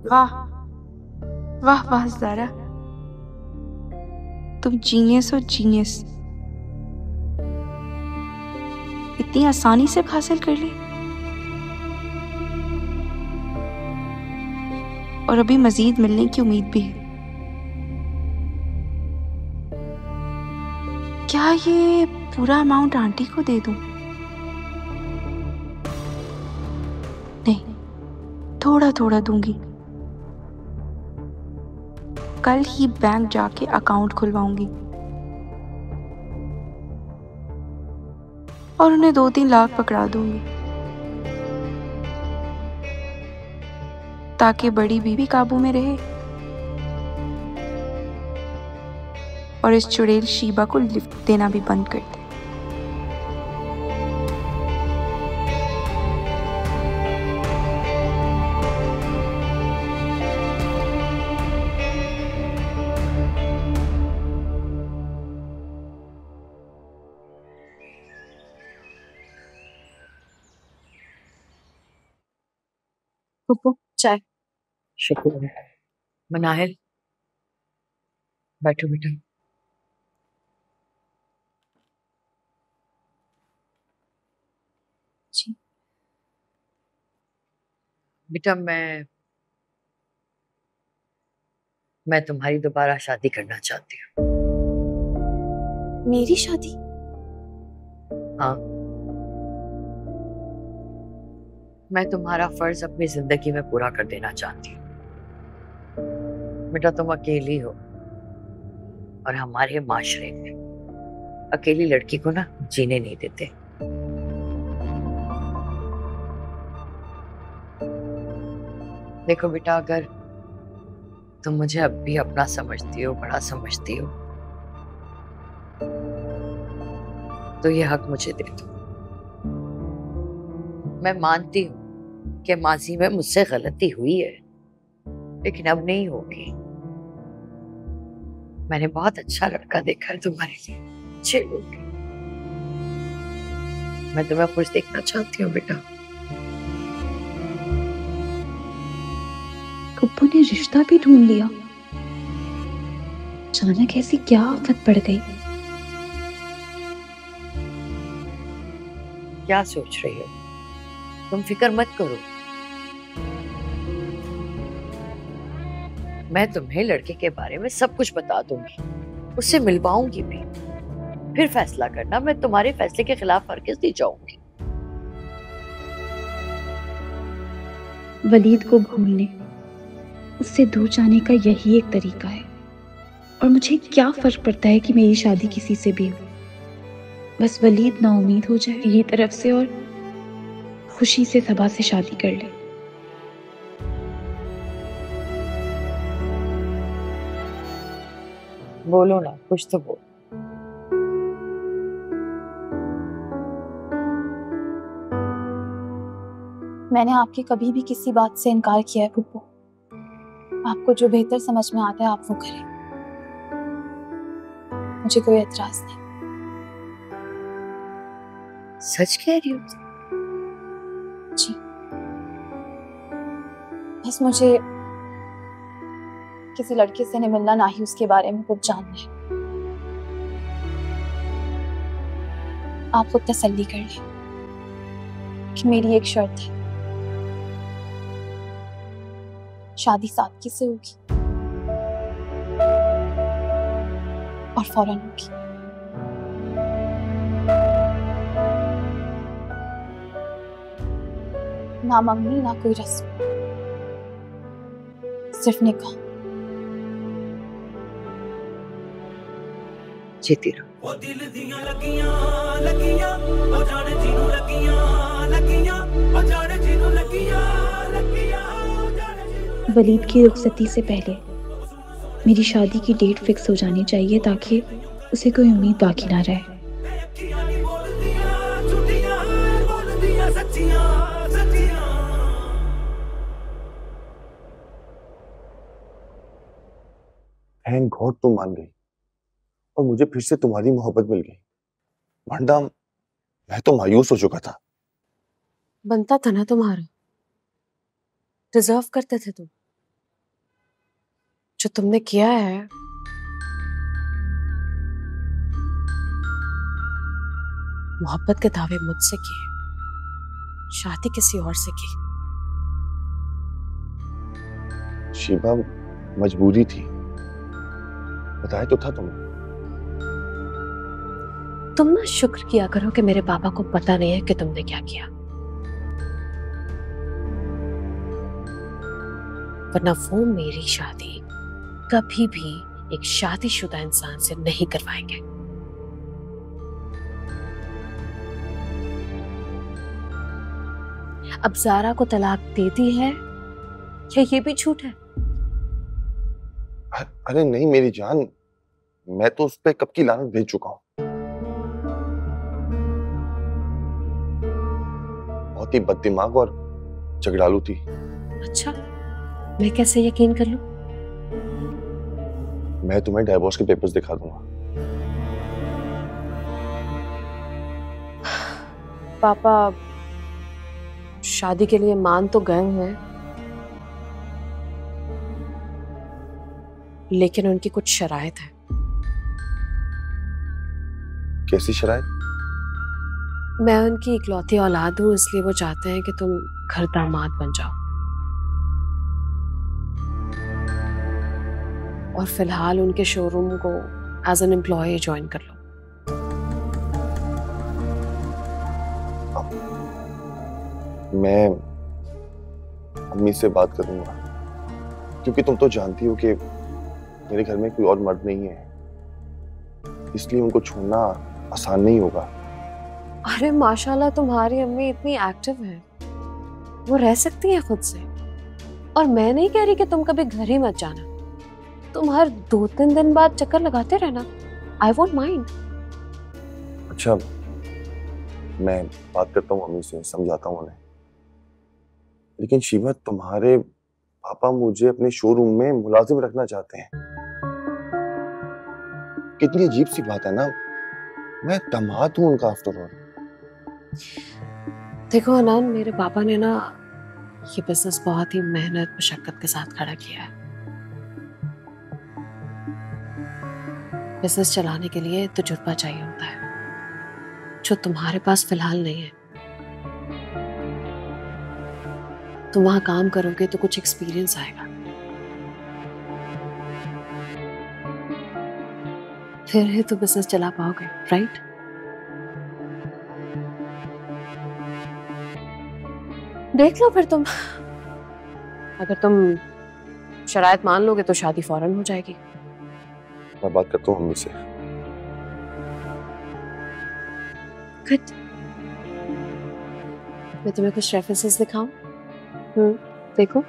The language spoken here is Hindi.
वाह वाह वाह ज़ारा, तुम जीनियस हो जीनियस। इतनी आसानी से हासिल कर ली और अभी मजीद मिलने की उम्मीद भी है। क्या ये पूरा अमाउंट आंटी को दे दूं? नहीं, थोड़ा थोड़ा दूंगी। कल ही बैंक जाके अकाउंट खुलवाऊंगी और उन्हें 2-3 लाख पकड़ा दूंगी ताकि बड़ी बीवी काबू में रहे और इस चुड़ैल शीबा को लिफ्ट देना भी बंद कर दे। पप्पू चाय। शुक्र है। मनाहिल बैठो बेटा। जी बेटा मैं तुम्हारी दोबारा शादी करना चाहती हूँ। मेरी शादी? हाँ, मैं तुम्हारा फर्ज अपनी जिंदगी में पूरा कर देना चाहती हूँ। बेटा तुम अकेली हो और हमारे माशरे में अकेली लड़की को ना जीने नहीं देते। देखो बेटा, अगर तुम मुझे अब भी अपना समझती हो, बड़ा समझती हो, तो ये हक मुझे दे दो। मैं मानती हूँ कि माजी में मुझसे गलती हुई है, लेकिन अब नहीं होगी। मैंने बहुत अच्छा लड़का देखा है तुम्हारे लिए, अच्छे लोग। मैं तुम्हें खुश देखना चाहती हूँ बेटा। पप्पू ने रिश्ता भी ढूंढ लिया। अचानक ऐसी क्या आफत पड़ गई? क्या सोच रही हो? तुम फिक्र मत करो, मैं तुम्हें लड़के के बारे में सब कुछ बता दूंगी, उससे मिलवाऊंगी भी। फिर फैसला करना, मैं तुम्हारे फैसले के खिलाफ हरगिज़ नहीं जाऊंगी। वलीद को भूलने, उससे दूर जाने का यही एक तरीका है। और मुझे क्या फर्क पड़ता है कि मेरी शादी किसी से भी हो। बस वलीद ना उम्मीद हो जाए मेरी तरफ से और खुशी से सबा से शादी कर ले। बोलो ना, कुछ तो बोलो। मैंने आपकी कभी भी किसी बात से इनकार किया है पप्पू। आपको जो बेहतर समझ में आता है आप वो करें, मुझे कोई एतराज नहीं। सच कह रही हो? जी, बस मुझे किसी लड़के से नहीं मिलना, ना ही उसके बारे में कुछ जानना है। आप वो तसल्ली कर लें कि मेरी एक शर्त है, शादी सादगी से होगी और फौरन होगी। ना मंगनी ना कोई रस्म, सिर्फ निकाह। जीती रहो। वलीद की रुखसती से पहले मेरी शादी की डेट फिक्स हो जानी चाहिए ताकि उसे कोई उम्मीद बाकी ना रहे। थैंक गॉड तुम मान गई और मुझे फिर से तुम्हारी मोहब्बत मिल गई। वरना मैं तो मायूस हो चुका था। बनता था ना तुम्हारा, डिजर्व करते थे तुम। जो तुमने किया है मोहब्बत के दावे मुझसे किए, शादी किसी और से की। शिवा, मजबूरी थी, बताया तो था तुम्हें। तुम ना शुक्र किया करो कि मेरे पापा को पता नहीं है कि तुमने क्या किया, वरना वो मेरी शादी कभी भी एक शादीशुदा इंसान से नहीं करवाएंगे। अब ज़ारा को तलाक दे दी है या ये भी झूठ है? अरे नहीं मेरी जान, मैं तो उस पे कब की लानत भेज चुका हूं। बहुत ही बददिमाग और झगड़ालू थी। अच्छा, मैं कैसे यकीन कर लूं? मैं तुम्हें डाइवोर्स के पेपर्स दिखा दूंगा। पापा शादी के लिए मान तो गए हैं, लेकिन उनकी कुछ शराइत है। कैसी शराइत? मैं उनकी इकलौती औलाद हूं, इसलिए वो चाहते हैं कि तुम घर दामाद बन जाओ, और फिलहाल उनके शोरूम को एज एन एम्प्लॉय ज्वाइन कर लो। मैं अम्मी से बात करूंगा, क्योंकि तुम तो जानती हो कि मेरे घर में कोई और मर्द नहीं है, इसलिए उनको छोड़ना आसान नहीं होगा। अरे माशाल्लाह, तुम्हारी अम्मी इतनी एक्टिव है, वो रह सकती है खुद से। और मैं नहीं कह रही कि तुम कभी घर ही मत जाना, तुम हर 2-3 दिन बाद चक्कर लगाते रहना, आई वोंट माइंड। अच्छा, मैं बात करता हूँ अम्मी से, समझाता हूँ उन्हें। लेकिन शिवा, तुम्हारे पापा मुझे अपने शोरूम में मुलाजिम रखना चाहते हैं। कितनी अजीब सी बात है ना, मैं दामाद हूं उनका आफ्टर ऑल। देखो अनान, मेरे पापा ने ना ये बिजनेस बहुत ही मेहनत मशक्कत के साथ खड़ा किया है। बिजनेस चलाने के लिए तजुर्बा चाहिए होता है, जो तुम्हारे पास फिलहाल नहीं है। तुम वहां काम करोगे तो कुछ एक्सपीरियंस आएगा, फिर ही तो बिजनेस चला पाओगे, राइट? देख लो फिर तुम, अगर तुम शराइत मान लोगे तो शादी फौरन हो जाएगी। मैं बात करता हूँ अम्मी से। गुड। मैं तुम्हें कुछ रेफरेंसेस दिखाऊं? देखो।